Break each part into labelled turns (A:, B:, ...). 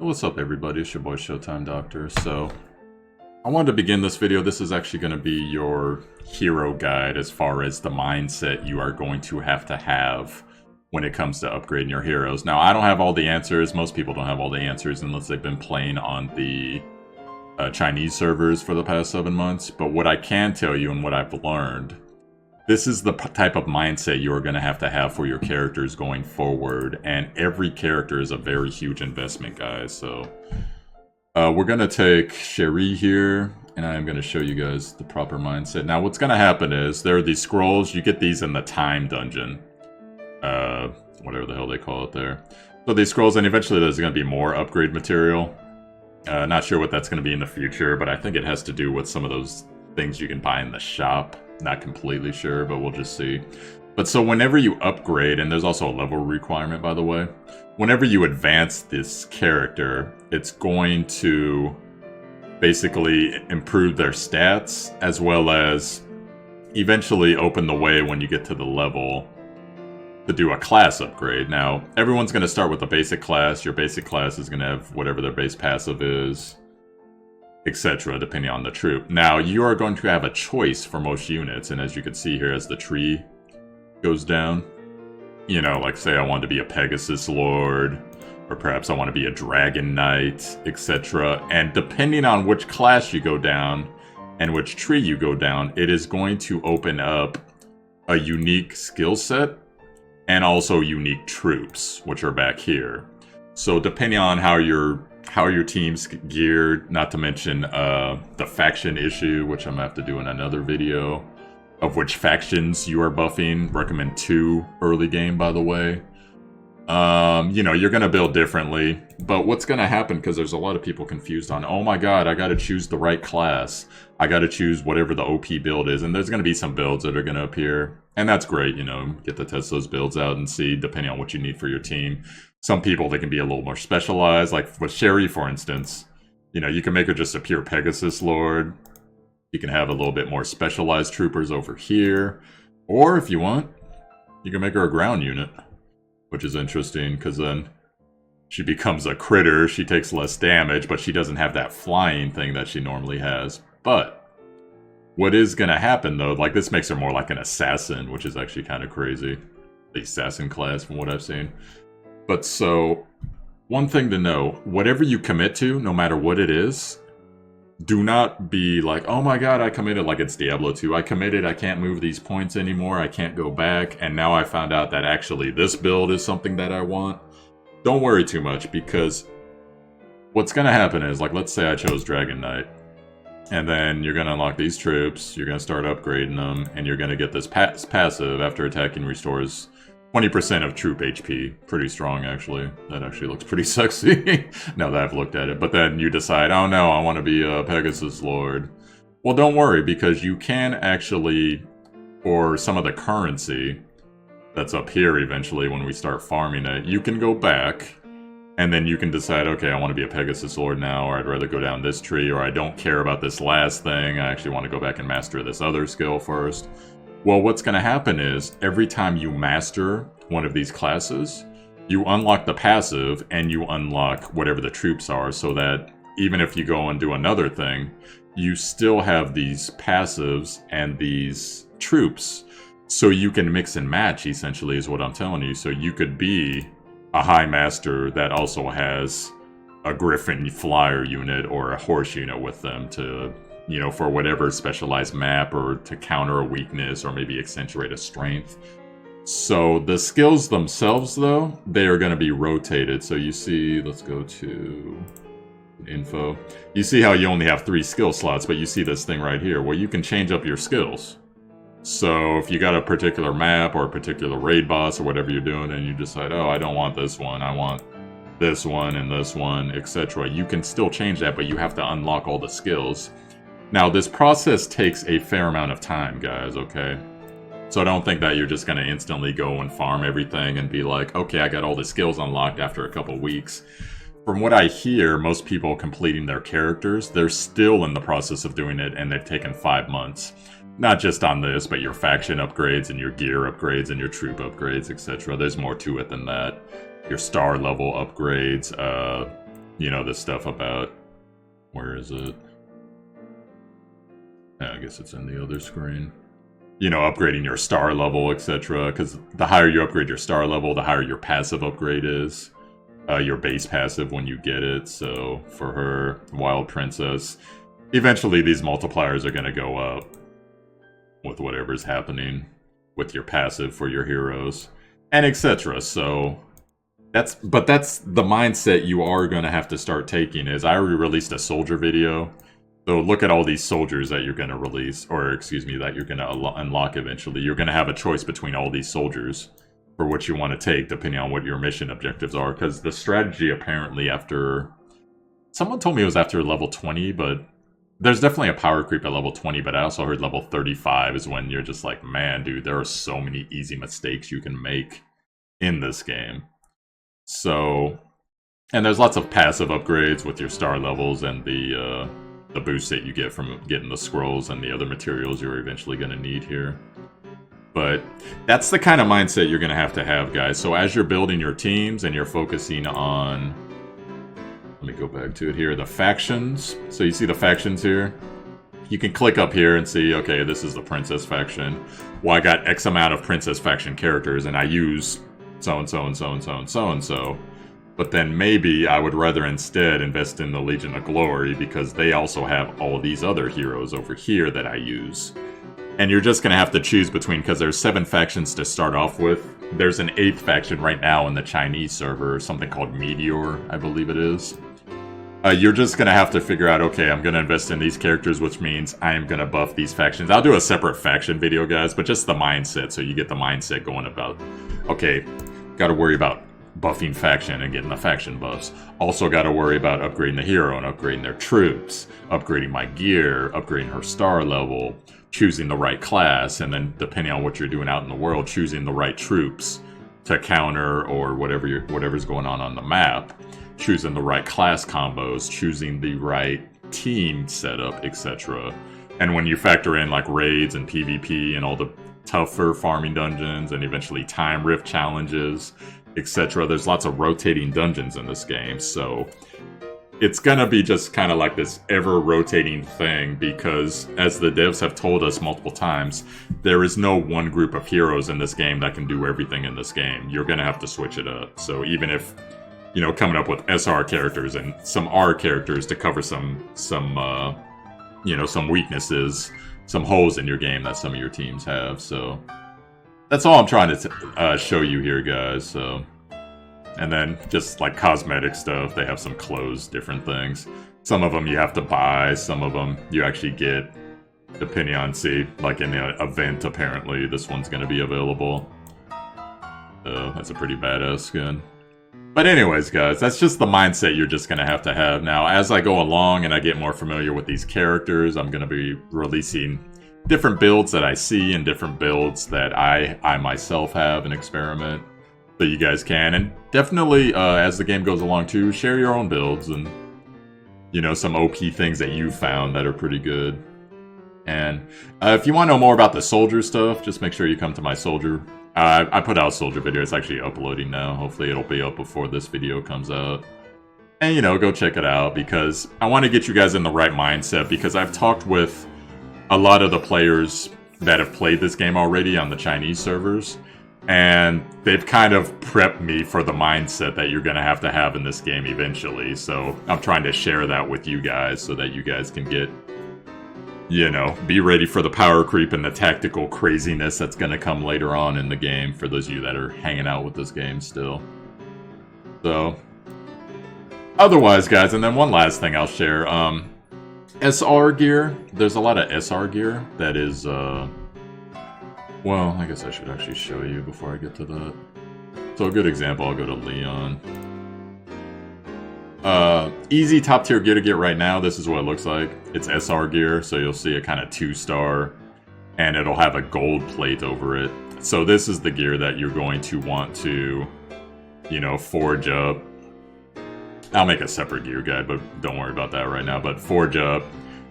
A: What's up, everybody? It's your boy Showtimedr. So, I wanted to begin this video. This is actually going to be your hero guide as far as the mindset you are going to have when it comes to upgrading your heroes. Now, I don't have all the answers. Most people don't have all the answers unless they've been playing on the Chinese servers for the past 7 months. But what I can tell you and what I've learned, this is the type of mindset you are going to have for your characters going forward, and every character is a very huge investment, guys. So we're going to take Sherry here, and I'm going to show you guys the proper mindset. Now, what's going to happen is there are these scrolls. You get these in the time dungeon, whatever the hell they call it there. So these scrolls, and eventually there's going to be more upgrade material. Not sure what that's going to be in the future, but I think it has to do with some of those things you can buy in the shop. Not completely sure, but we'll just see. But so whenever you upgrade, and there's also a level requirement, by the way, whenever you advance this character, it's going to basically improve their stats, as well as eventually open the way when you get to the level to do a class upgrade. Now, everyone's going to start with a basic class. Your basic class is going to have whatever their base passive is, etc., depending on the troop. Now, you are going to have a choice for most units, and as you can see here, as the tree goes down, you know, like say I want to be a Pegasus Lord, or perhaps I want to be a Dragon Knight, etc. And depending on which class you go down and which tree you go down, it is going to open up a unique skill set and also unique troops, which are back here. So depending on how your team's geared, not to mention the faction issue, which I'm going to have to do in another video, of which factions you are buffing. Recommend 2 early game, by the way. You know, you're going to build differently, but what's going to happen, because there's a lot of people confused on, oh my god, I got to choose the right class. I got to choose whatever the OP build is, and there's going to be some builds that are going to appear, and that's great, you know, get to test those builds out and see, depending on what you need for your team. Some people, they can be a little more specialized, like with Sherry, for instance. You know, you can make her just a pure Pegasus Lord. You can have a little bit more specialized troopers over here. Or, if you want, you can make her a ground unit, which is interesting, because then she becomes a critter. She takes less damage, but she doesn't have that flying thing that she normally has. But what is going to happen, though, like this makes her more like an assassin, which is actually kind of crazy. The assassin class, from what I've seen. But so, one thing to know, whatever you commit to, no matter what it is, do not be like, oh my god, I committed, like it's Diablo 2. I committed, I can't move these points anymore, I can't go back, and now I found out that actually this build is something that I want. Don't worry too much, because what's going to happen is, like, let's say I chose Dragon Knight, and then you're going to unlock these troops, you're going to start upgrading them, and you're going to get this passive after attacking restores 20% of troop HP. Pretty strong, actually. That actually looks pretty sexy now that I've looked at it. But then you decide, oh no, I want to be a Pegasus Lord. Well, don't worry, because you can actually, for some of the currency that's up here eventually when we start farming it, you can go back, and then you can decide, okay, I want to be a Pegasus Lord now, or I'd rather go down this tree, or I don't care about this last thing, I actually want to go back and master this other skill first. Well, what's going to happen is, every time you master one of these classes, you unlock the passive, and you unlock whatever the troops are, so that even if you go and do another thing, you still have these passives and these troops, so you can mix and match, essentially, is what I'm telling you. So you could be a High Master that also has a Griffin Flyer unit or a Horse unit with them to, you know, for whatever specialized map, or to counter a weakness, or maybe accentuate a strength. So the skills themselves, though, they are going to be rotated. So you see, let's go to info. You see how you only have 3 skill slots, but you see this thing right here where you can change up your skills. So if you got a particular map or a particular raid boss or whatever you're doing, and you decide, oh, I don't want this one, I want this one and this one, etc., you can still change that, but you have to unlock all the skills. Now, this process takes a fair amount of time, guys, okay? So don't think that you're just going to instantly go and farm everything and be like, okay, I got all the skills unlocked after a couple weeks. From what I hear, most people completing their characters, they're still in the process of doing it, and they've taken 5 months. Not just on this, but your faction upgrades, and your gear upgrades, and your troop upgrades, etc. There's more to it than that. Your star level upgrades, you know, the stuff about, where is it? Yeah, I guess it's in the other screen. You know, upgrading your star level, etc. Because the higher you upgrade your star level, the higher your passive upgrade is. Your base passive when you get it. So for her, Wild Princess, eventually these multipliers are going to go up with whatever's happening with your passive for your heroes, and etc. So that's the mindset you are going to have to start taking. Is I already released a soldier video. So look at all these soldiers that you're going to release, or excuse me, that you're going to unlock eventually. You're going to have a choice between all these soldiers for what you want to take, depending on what your mission objectives are. Because the strategy apparently after... Someone told me it was after level 20, but there's definitely a power creep at level 20, but I also heard level 35 is when you're just like, man, dude, there are so many easy mistakes you can make in this game. So... And there's lots of passive upgrades with your star levels and the boost that you get from getting the scrolls and the other materials you're eventually going to need here. But that's the kind of mindset you're going to have, guys. So as you're building your teams and you're focusing on... Let me go back to it here. The factions. So you see the factions here? You can click up here and see, okay, this is the princess faction. Well, I got X amount of princess faction characters and I use so-and-so and so-and-so and so-and-so. But then maybe I would rather instead invest in the Legion of Glory because they also have all these other heroes over here that I use. And you're just going to have to choose between, because there's 7 factions to start off with. There's an 8th faction right now in the Chinese server, something called Meteor, I believe it is. You're just going to have to figure out, okay, I'm going to invest in these characters, which means I am going to buff these factions. I'll do a separate faction video, guys, but just the mindset, so you get the mindset going about, okay, got to worry about buffing faction and getting the faction buffs. Also got to worry about upgrading the hero and upgrading their troops, upgrading my gear, upgrading her star level, choosing the right class, and then depending on what you're doing out in the world, choosing the right troops to counter or whatever's going on the map, choosing the right class combos, choosing the right team setup, etc. And when you factor in like raids and PvP and all the tougher farming dungeons and eventually time rift challenges, etc. There's lots of rotating dungeons in this game, so it's gonna be just kind of like this ever-rotating thing because, as the devs have told us multiple times, there is no one group of heroes in this game that can do everything in this game. You're gonna have to switch it up. So even if, you know, coming up with SR characters and some R characters to cover some weaknesses, some holes in your game that some of your teams have, so... That's all I'm trying to show you here, guys, so... And then, just like cosmetic stuff, they have some clothes, different things. Some of them you have to buy, some of them you actually get, depending on, see, like in the event, apparently, this one's going to be available. So, that's a pretty badass skin. But anyways, guys, that's just the mindset you're just going to have. Now, as I go along and I get more familiar with these characters, I'm going to be releasing different builds that I see and different builds that I myself have and experiment, so you guys can. And definitely, as the game goes along too, share your own builds and, you know, some OP things that you found that are pretty good. And if you want to know more about the soldier stuff, just make sure you come to my soldier. I put out a soldier video. It's actually uploading now. Hopefully it'll be up before this video comes out. And, you know, go check it out because I want to get you guys in the right mindset, because I've talked with a lot of the players that have played this game already on the Chinese servers, and they've kind of prepped me for the mindset that you're going to have in this game eventually. So I'm trying to share that with you guys so that you guys can get, you know, be ready for the power creep and the tactical craziness that's going to come later on in the game for those of you that are hanging out with this game still. So, otherwise, guys, and then one last thing I'll share, SR gear. There's a lot of SR gear that is, well, I guess I should actually show you before I get to that. So a good example, I'll go to Leon. Easy top tier gear to get right now, this is what it looks like. It's SR gear, so you'll see a kind of 2-star, and it'll have a gold plate over it. So this is the gear that you're going to want to, you know, forge up. I'll make a separate gear guide, but don't worry about that right now. But forge up,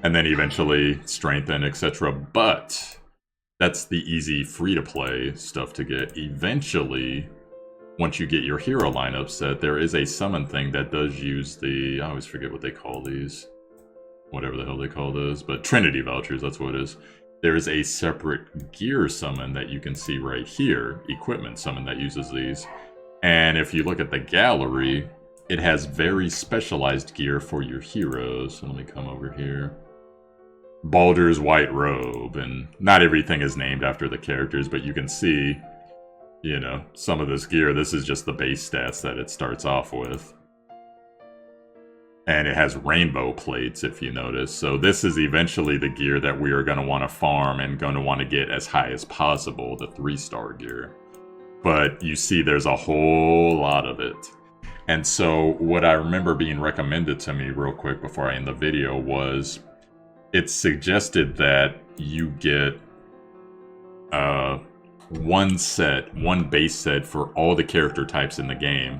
A: and then eventually strengthen, etc. But that's the easy free-to-play stuff to get. Eventually, once you get your hero lineup set, there is a summon thing that does use the... I always forget what they call these. Whatever the hell they call those. But Trinity vouchers, that's what it is. There is a separate gear summon that you can see right here. Equipment summon that uses these. And if you look at the gallery, it has very specialized gear for your heroes. So let me come over here. Baldur's White Robe. And not everything is named after the characters, but you can see, you know, some of this gear. This is just the base stats that it starts off with. And it has rainbow plates, if you notice. So this is eventually the gear that we are going to want to farm and going to want to get as high as possible, the 3-star gear. But you see there's a whole lot of it. And so what I remember being recommended to me real quick before I end the video was it suggested that you get one base set for all the character types in the game.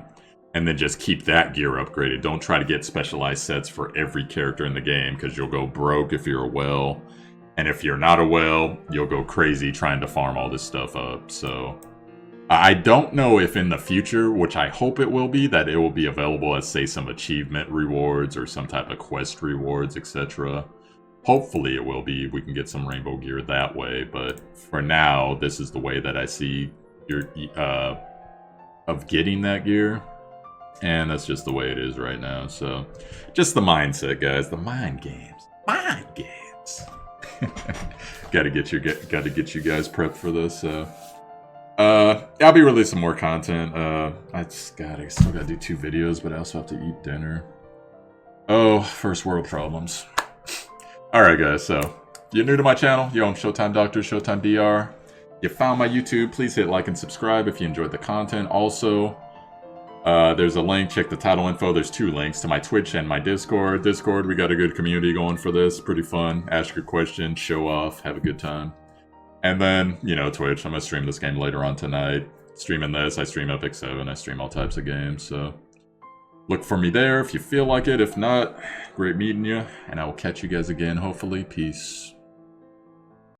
A: And then just keep that gear upgraded. Don't try to get specialized sets for every character in the game, because you'll go broke if you're a whale. And if you're not a whale, you'll go crazy trying to farm all this stuff up. So I don't know if in the future, which I hope it will be, that it will be available as, say, some achievement rewards or some type of quest rewards, etc. Hopefully it will be. We can get some rainbow gear that way. But for now, this is the way that I see your of getting that gear. And that's just the way it is right now. So, just the mindset, guys. The mind games. Mind games. gotta get you guys prepped for this. So, I'll be releasing more content. I still gotta do 2 videos, but I also have to eat dinner. Oh, first world problems. All right, guys. So, if you're new to my channel, yo, I'm Showtime Doctor, Showtimedr. You found my YouTube. Please hit like and subscribe if you enjoyed the content. Also, there's a link, check the title info, there's 2 links to my Twitch and my Discord. Discord, we got a good community going for this, pretty fun. Ask your questions, show off, have a good time. And then, you know, Twitch, I'm going to stream this game later on tonight. Streaming this, I stream Epic 7, I stream all types of games, so... Look for me there if you feel like it, if not, great meeting you, and I will catch you guys again, hopefully. Peace.